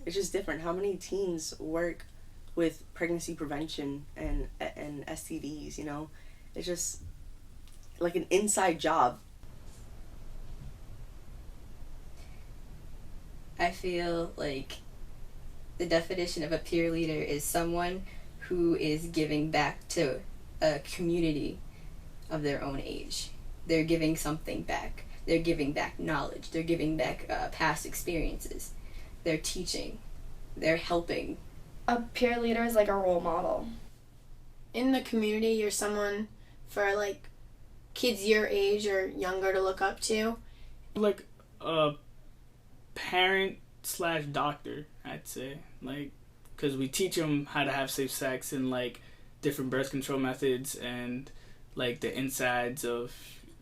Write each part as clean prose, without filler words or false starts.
it's just different. How many teens work with pregnancy prevention and STDs, you know? It's just like an inside job. I feel like the definition of a peer leader is someone who is giving back to a community of their own age. They're giving something back. They're giving back knowledge. They're giving back past experiences. They're teaching. They're helping. A peer leader is like a role model. In the community, you're someone for like kids your age or younger to look up to. Like a parent slash doctor, I'd say. Like, because we teach them how to have safe sex and like different birth control methods and like the insides of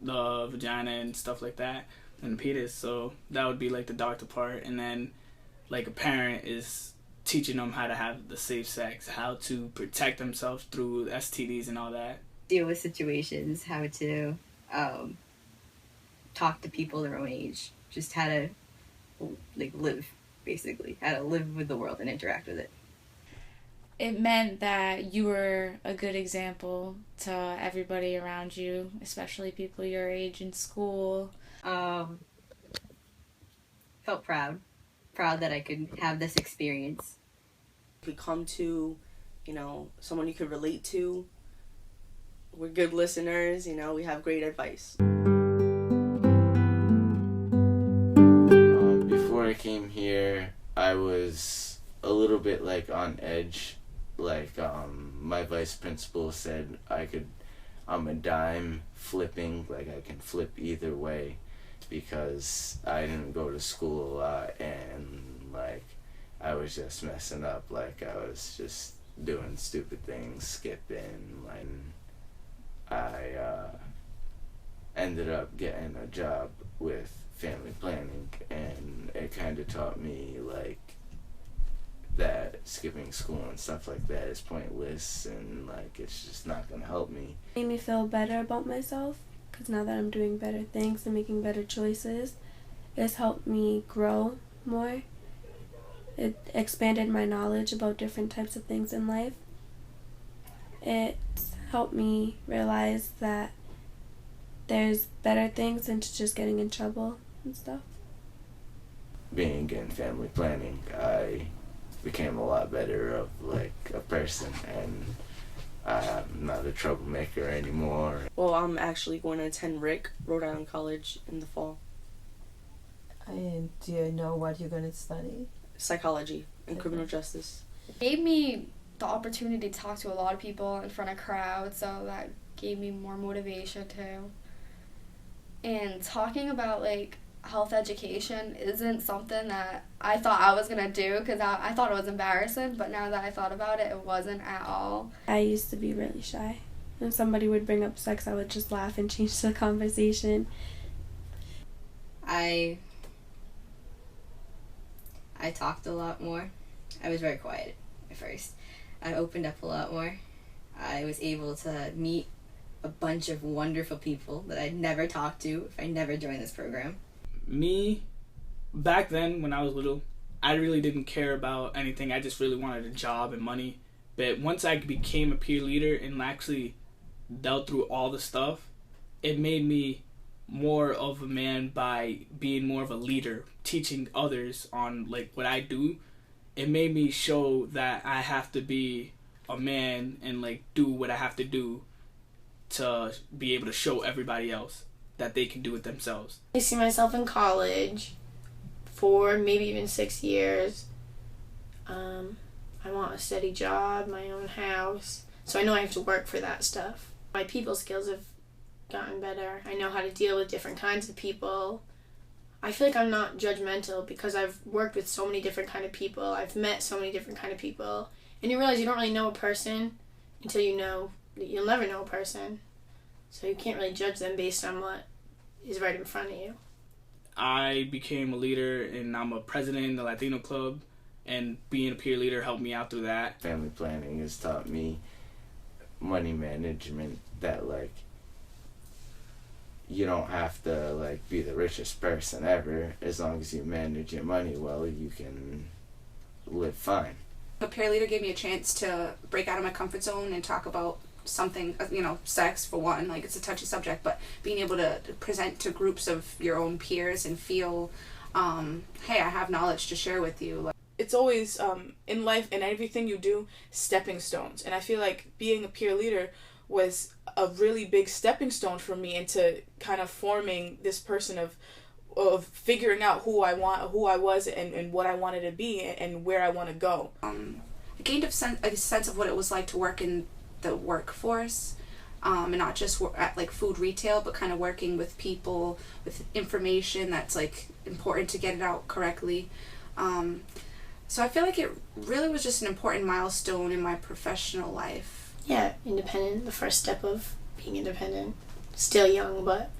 the vagina and stuff like that and the fetus. So that would be like the doctor part. And then like a parent is teaching them how to have the safe sex, how to protect themselves through STDs and all that. Deal with situations, how to talk to people their own age, just how to like live, basically, how to live with the world and interact with it. It meant that you were a good example to everybody around you, especially people your age in school. Felt proud that I could have this experience. You could come to, you know, someone you could relate to. We're good listeners, you know, we have great advice. Before I came here, I was a little bit like on edge. Like my vice principal said I'm a dime flipping, like I can flip either way, because I didn't go to school a lot and like I was just messing up, like I was just doing stupid things, skipping, like I ended up getting a job with family planning, and it kind of taught me like that skipping school and stuff like that is pointless and like it's just not gonna help me. It made me feel better about myself, because now that I'm doing better things and making better choices, it's helped me grow more. It expanded my knowledge about different types of things in life. It helped me realize that there's better things than just getting in trouble and stuff. Being in family planning, I became a lot better of like a person, and I'm not a troublemaker anymore. Well, I'm actually going to attend Rhode Island College in the fall. And do you know what you're going to study? Psychology and criminal justice. It gave me the opportunity to talk to a lot of people in front of crowds, so that gave me more motivation too. And talking about like health education isn't something that I thought I was gonna do, because I thought it was embarrassing, but now that I thought about it, it wasn't at all. I used to be really shy. When somebody would bring up sex, I would just laugh and change the conversation. I talked a lot more. I was very quiet at first. I opened up a lot more. I was able to meet a bunch of wonderful people that I'd never talked to if I never joined this program. Me, back then when I was little, I really didn't care about anything. I just really wanted a job and money. But once I became a peer leader and actually dealt through all the stuff, it made me more of a man by being more of a leader, teaching others on like what I do. It made me show that I have to be a man and like do what I have to do to be able to show everybody else that they can do it themselves. I see myself in college for maybe even 6 years. I want a steady job, my own house, so I know I have to work for that stuff. My people skills have gotten better. I know how to deal with different kinds of people. I feel like I'm not judgmental because I've worked with so many different kind of people. I've met so many different kind of people. And you realize you don't really know a person until you know that you'll never know a person. So you can't really judge them based on what is right in front of you. I became a leader and I'm a president in the Latino club, and being a peer leader helped me out through that. Family planning has taught me money management, that like you don't have to like be the richest person ever. As long as you manage your money well, you can live fine. A peer leader gave me a chance to break out of my comfort zone and talk about something, sex for one, like it's a touchy subject, but being able to present to groups of your own peers and feel, hey, I have knowledge to share with you. It's always, in life and everything you do, stepping stones. And I feel like being a peer leader was a really big stepping stone for me into kind of forming this person of figuring out who I was and what I wanted to be and where I want to go. I gained a sense of what it was like to work in the workforce, and not just at like food retail, but kind of working with people with information that's like important to get it out correctly. So I feel like it really was just an important milestone in my professional life. Yeah, independent, the first step of being independent. Still young, but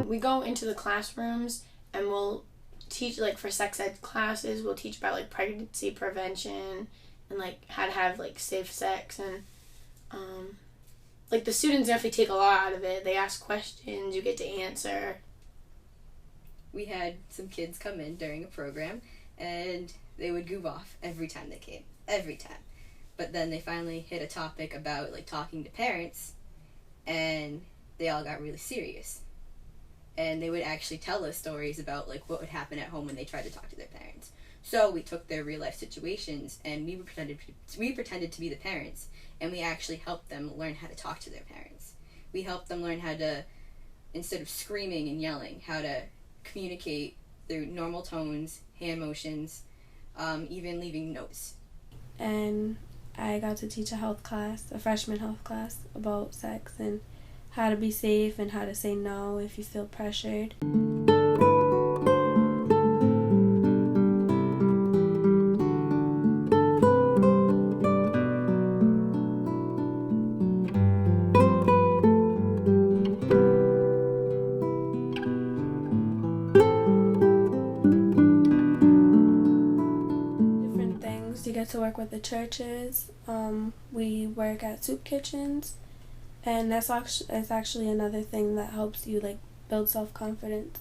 we go into the classrooms and we'll teach, like for sex ed classes, we'll teach about like pregnancy prevention and like how to have like safe sex, and like the students definitely take a lot out of it. They ask questions, you get to answer. We had some kids come in during a program and they would goof off every time they came. Every time. But then they finally hit a topic about like talking to parents, and they all got really serious. And they would actually tell us stories about like what would happen at home when they tried to talk to their parents. So we took their real life situations and we pretended to be the parents, and we actually helped them learn how to talk to their parents. We helped them learn how to, instead of screaming and yelling, how to communicate through normal tones, hand motions, even leaving notes. And I got to teach a freshman health class about sex and how to be safe and how to say no if you feel pressured. Different things. You get to work with the churches. We work at soup kitchens. And that's actually another thing that helps you like build self-confidence.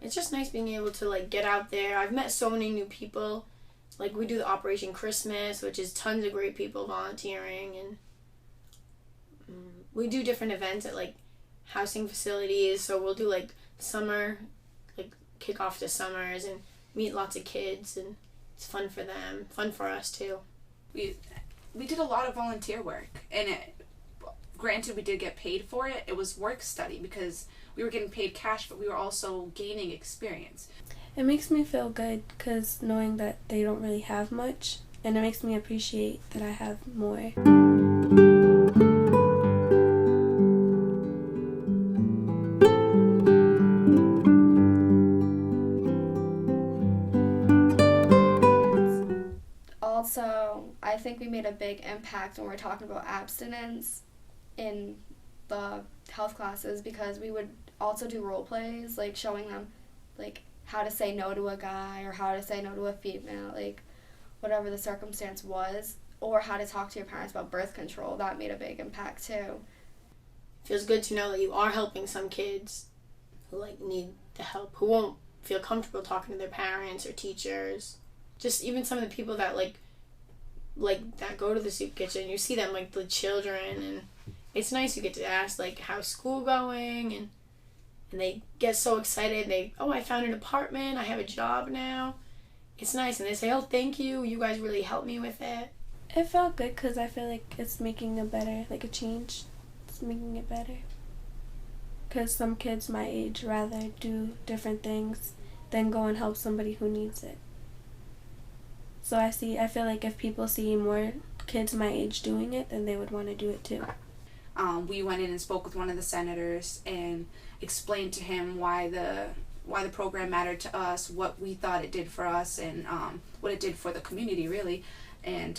It's just nice being able to like get out there. I've met so many new people. Like we do the Operation Christmas, which is tons of great people volunteering, and we do different events at like housing facilities. So we'll do like summer, like kick off to summers, and meet lots of kids, and it's fun for them, fun for us too. We did a lot of volunteer work, and granted, we did get paid for it. It was work study because we were getting paid cash, but we were also gaining experience. It makes me feel good because knowing that they don't really have much, and it makes me appreciate that I have more. Also, I think we made a big impact when we're talking about abstinence in the health classes, because we would also do role plays, like showing them like how to say no to a guy or how to say no to a female, like whatever the circumstance was, or how to talk to your parents about birth control. That made a big impact too. Feels good to know that you are helping some kids who like need the help, who won't feel comfortable talking to their parents or teachers. Just even some of the people that like that go to the soup kitchen, you see them like the children, and it's nice. You get to ask like how's school going, and they get so excited. I found an apartment, I have a job now. It's nice, and they say, oh, thank you, you guys really helped me with it. It felt good because I feel like it's making a change. It's making it better. Because some kids my age rather do different things than go and help somebody who needs it. So I feel like if people see more kids my age doing it, then they would want to do it too. We went in and spoke with one of the senators and explained to him why the program mattered to us, what we thought it did for us, and what it did for the community, really. And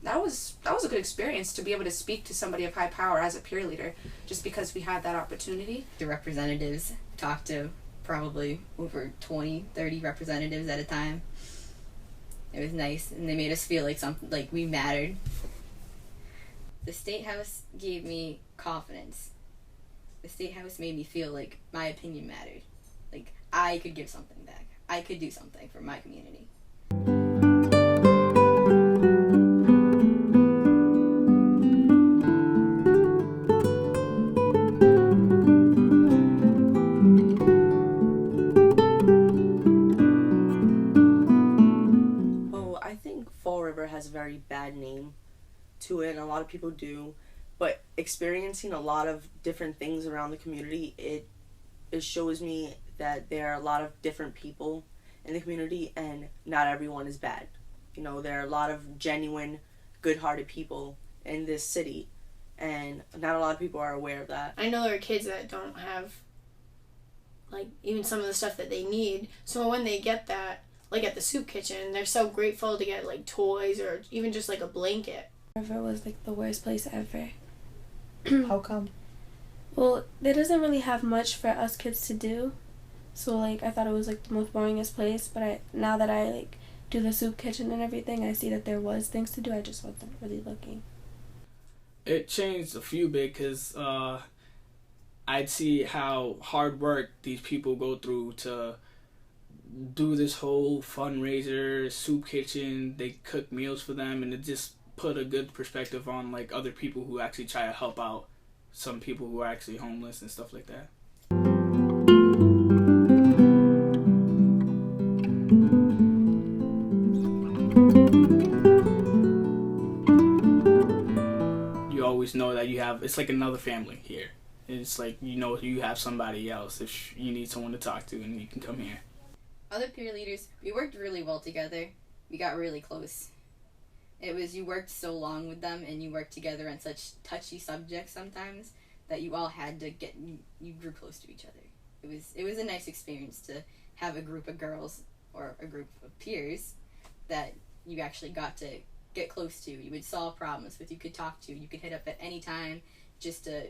that was a good experience to be able to speak to somebody of high power as a peer leader, just because we had that opportunity. The representatives talked to probably over 20, 30 representatives at a time. It was nice, and they made us feel like we mattered. The State House gave me confidence. The State House made me feel like my opinion mattered. Like, I could give something back. I could do something for my community. Oh, I think Fall River has a very bad name to it, and a lot of people do. But experiencing a lot of different things around the community, it shows me that there are a lot of different people in the community, and not everyone is bad. You know, there are a lot of genuine, good-hearted people in this city, and not a lot of people are aware of that. I know there are kids that don't have, like, even some of the stuff that they need. So when they get that, like at the soup kitchen, they're so grateful to get, like, toys or even just, like, a blanket. River was, like, the worst place ever. How come? Well, there doesn't really have much for us kids to do. So, like, I thought it was, like, the most boringest place. But now that I, like, do the soup kitchen and everything, I see that there was things to do. I just wasn't really looking. It changed a few bit because I'd see how hard work these people go through to do this whole fundraiser, soup kitchen. They cook meals for them, and it just put a good perspective on, like, other people who actually try to help out some people who are actually homeless and stuff like that. You always know that it's like another family here. It's like, you know, you have somebody else if you need someone to talk to, and you can come here. Other peer leaders, we worked really well together. We got really close. It was, you worked so long with them, and you worked together on such touchy subjects sometimes that you all had to you grew close to each other. It was a nice experience to have a group of girls or a group of peers that you actually got to get close to. You would solve problems with, you could talk to, you could hit up at any time just to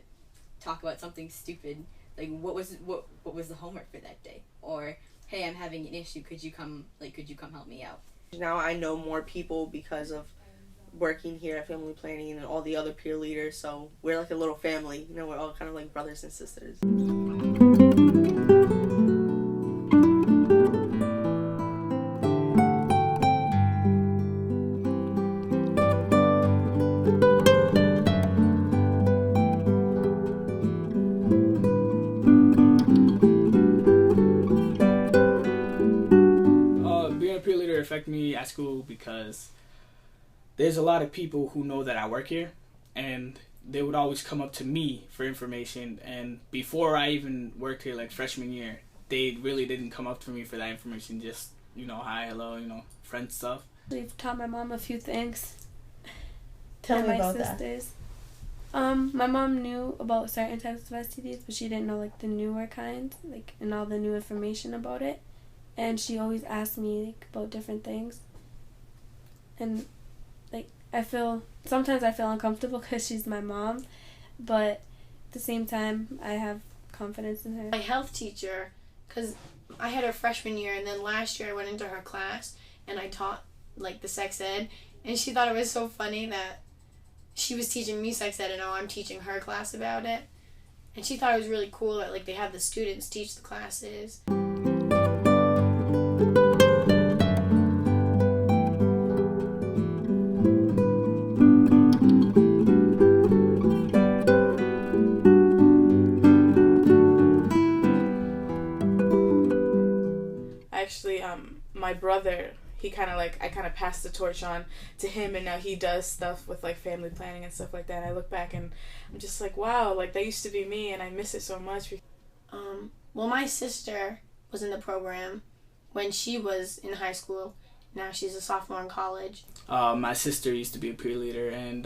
talk about something stupid, like what was the homework for that day, or hey, I'm having an issue, could you come help me out? Now I know more people because of working here at Family Planning and all the other peer leaders, so we're like a little family. You know, we're all kind of like brothers and sisters. Being a peer leader affected me at school because there's a lot of people who know that I work here, and they would always come up to me for information. And before I even worked here, like freshman year, they really didn't come up to me for that information. Just, you know, hi, hello, you know, friend stuff. We've taught my mom a few things. Tell and me my about sisters. My mom knew about certain types of STDs, but she didn't know, like, the newer kinds, like, and all the new information about it. And she always asked me, like, about different things. And, like, sometimes I feel uncomfortable because she's my mom, but at the same time, I have confidence in her. My health teacher, because I had her freshman year, and then last year I went into her class, and I taught, like, the sex ed, and she thought it was so funny that she was teaching me sex ed, and now I'm teaching her class about it. And she thought it was really cool that, like, they have the students teach the classes. Actually, my brother, I kind of passed the torch on to him, and now he does stuff with, like, family planning and stuff like that. And I look back and I'm just like, wow, like, that used to be me, and I miss it so much. Well, my sister was in the program when she was in high school. Now she's a sophomore in college. My sister used to be a peer leader, and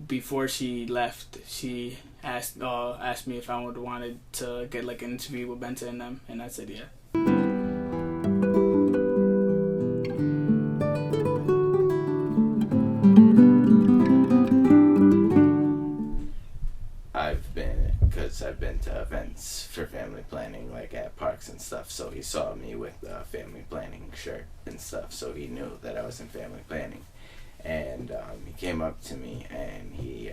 before she left, she asked me if I wanted to get, like, an interview with Benta and them, and I said yeah. I've been to events for family planning, like at parks and stuff, so he saw me with a family planning shirt and stuff, so he knew that I was in family planning. And he came up to me and he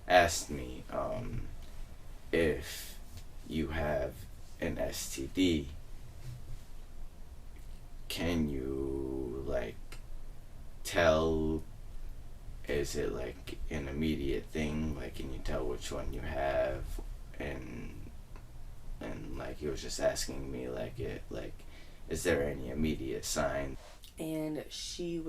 asked me if you have an STD, can you like tell, is it like an immediate thing, like can you tell which one you have? And like he was just asking me like is there any immediate sign? And she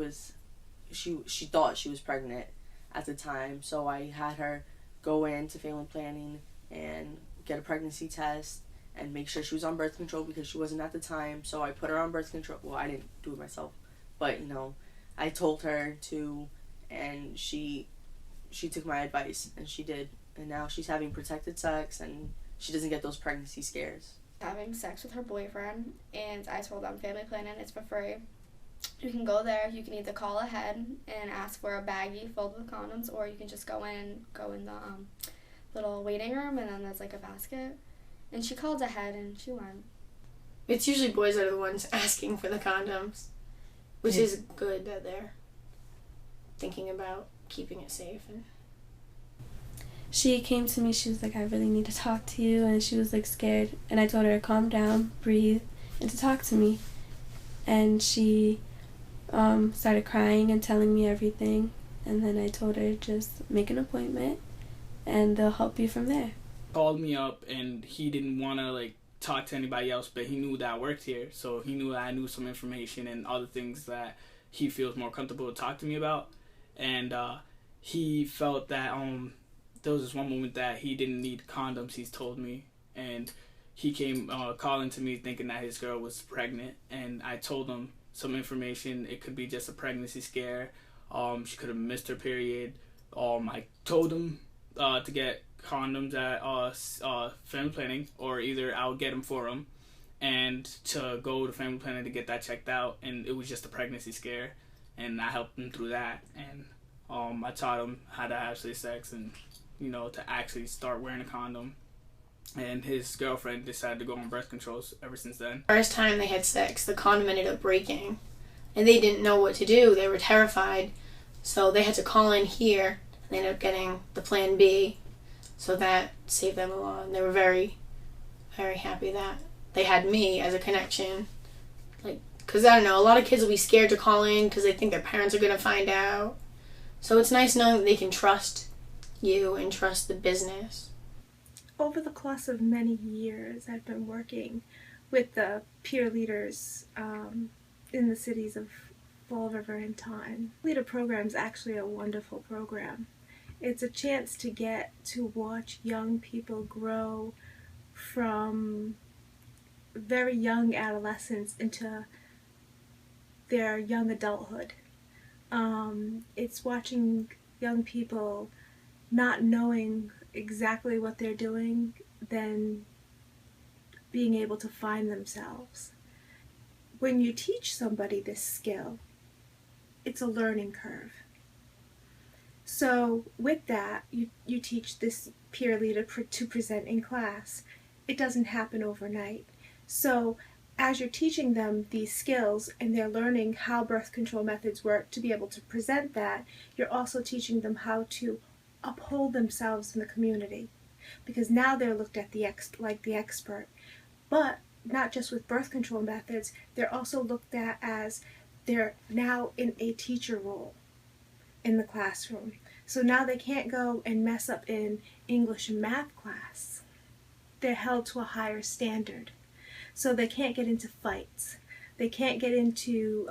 thought she was pregnant at the time, so I had her go into family planning and get a pregnancy test and make sure she was on birth control because she wasn't at the time. So I put her on birth control. Well, I didn't do it myself, but I told her to, and she took my advice and she did, and now she's having protected sex and she doesn't get those pregnancy scares. Having sex with her boyfriend, and I told them family planning is for free. You can go there, you can either call ahead and ask for a baggie filled with condoms, or you can just go in the little waiting room, and then there's like a basket. And she called ahead and she went. It's usually boys that are the ones asking for the condoms, which is good that they're thinking about keeping it safe. And she came to me, she was like, I really need to talk to you, and she was like scared, and I told her to calm down, breathe, and to talk to me. And she started crying and telling me everything, and then I told her just make an appointment and they'll help you from there. Called me up and he didn't want to like talk to anybody else, but he knew that I worked here, so he knew that I knew some information and other things that he feels more comfortable to talk to me about. And he felt that there was this one moment that he didn't need condoms, he's told me, and he came calling to me thinking that his girl was pregnant, and I told him some information. It could be just a pregnancy scare. She could have missed her period. I told him to get condoms at family planning, or either I'll get them for him, and to go to family planning to get that checked out, and it was just a pregnancy scare, and I helped him through that, and I taught him how to have safe sex and to actually start wearing a condom. And his girlfriend decided to go on birth controls ever since then. First time they had sex, the condom ended up breaking, and they didn't know what to do. They were terrified, so they had to call in here, and they ended up getting the Plan B, so that saved them a lot. And they were very, very happy that they had me as a connection. Because, I don't know, a lot of kids will be scared to call in because they think their parents are going to find out. So it's nice knowing that they can trust you and trust the business. Over the course of many years, I've been working with the peer leaders in the cities of Fall River and Taunton. Leader program is actually a wonderful program. It's a chance to get to watch young people grow from very young adolescence into their young adulthood. It's watching young people not knowing exactly what they're doing, then being able to find themselves. When you teach somebody this skill, it's a learning curve. So with that, you teach this peer leader to present in class. It doesn't happen overnight. So as you're teaching them these skills and they're learning how birth control methods work to be able to present that, you're also teaching them how to uphold themselves in the community, because now they're looked at like the expert. But not just with birth control methods, they're also looked at as they're now in a teacher role in the classroom. So now they can't go and mess up in English and math class. They're held to a higher standard. So they can't get into fights. They can't get into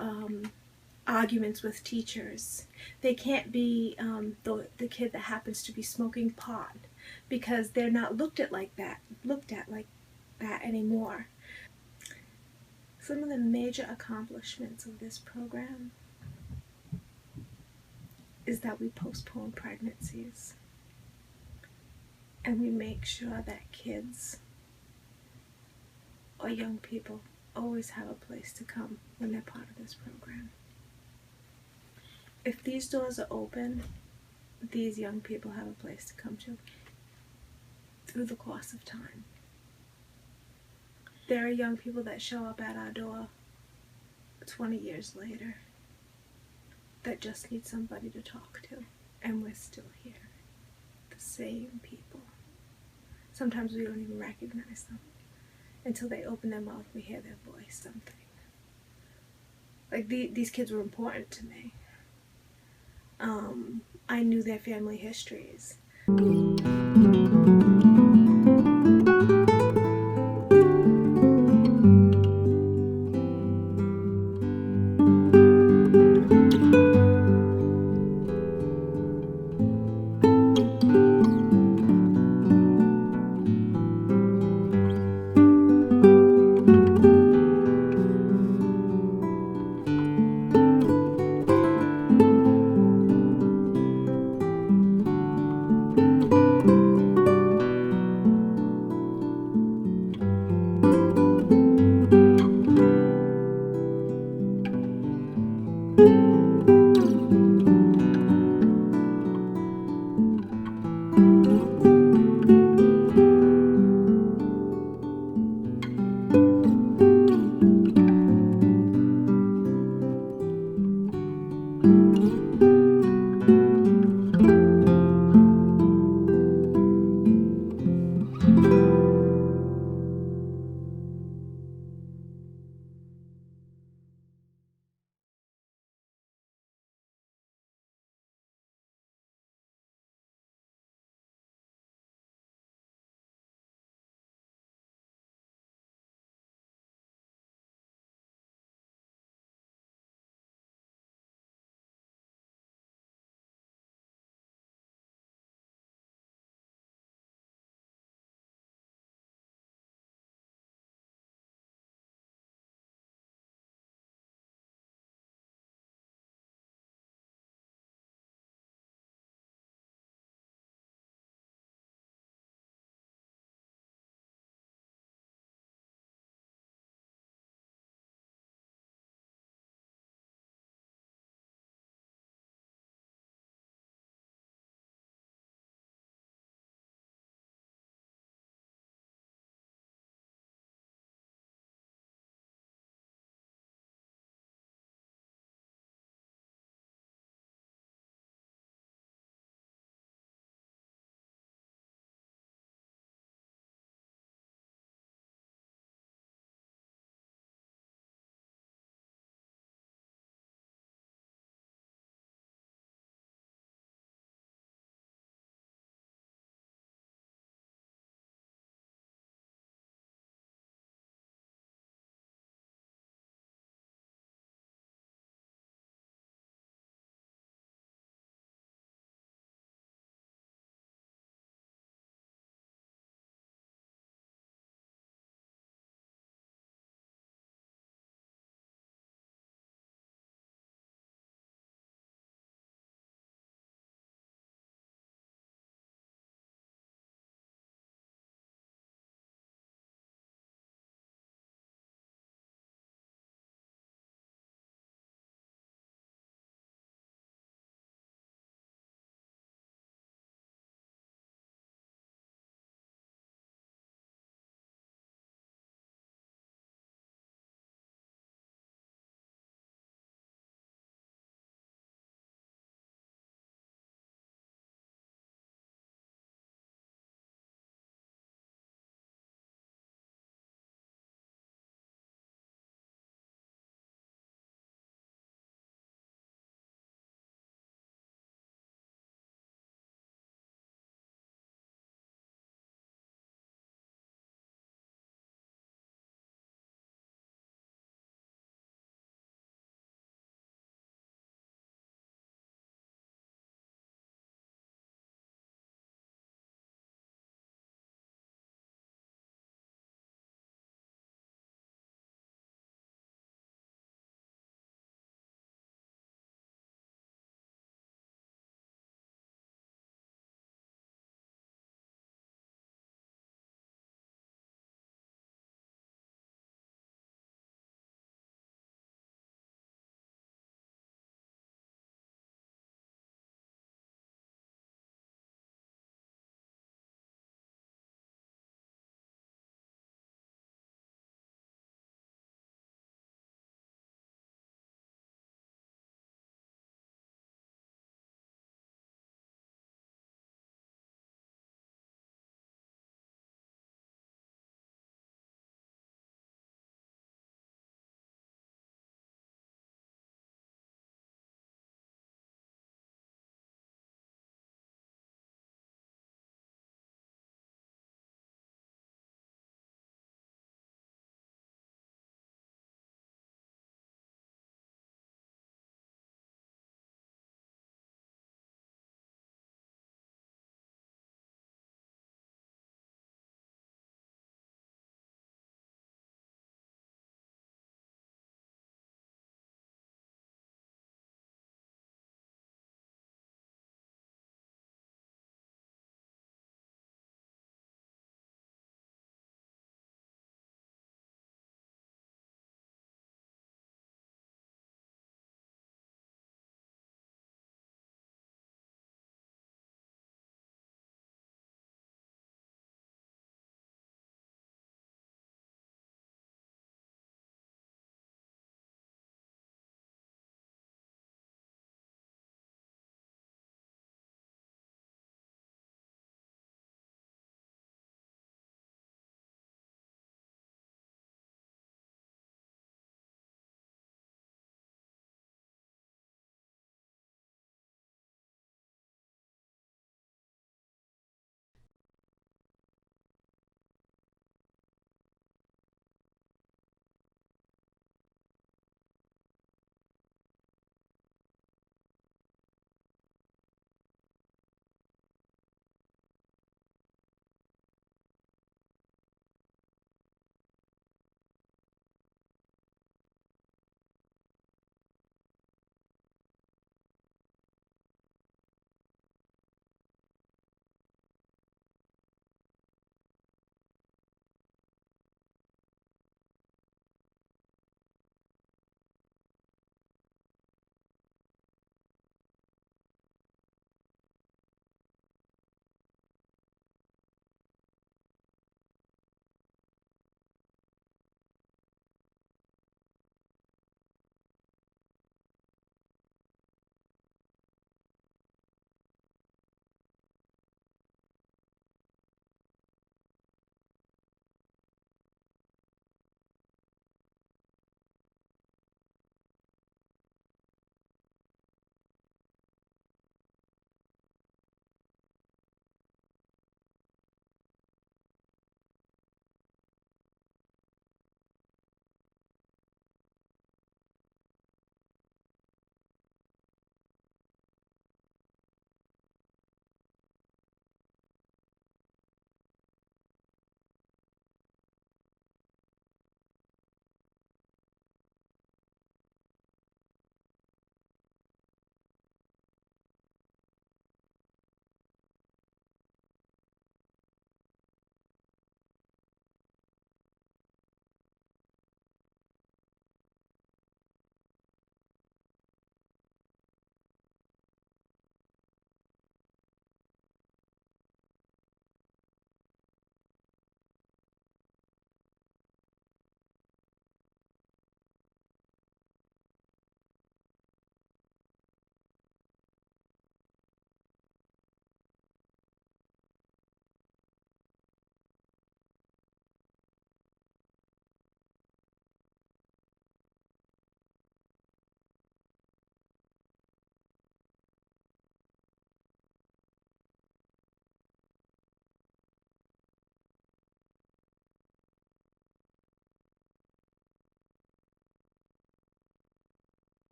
arguments with teachers. They can't be the kid that happens to be smoking pot, because they're not looked at like that anymore. Some of the major accomplishments of this program is that we postpone pregnancies, and we make sure that kids or young people always have a place to come when they're part of this program. If these doors are open, these young people have a place to come to through the course of time. There are young people that show up at our door 20 years later that just need somebody to talk to, and we're still here. The same people. Sometimes we don't even recognize them. until they open their mouth, we hear their voice, something. Like, these kids were important to me. I knew their family histories.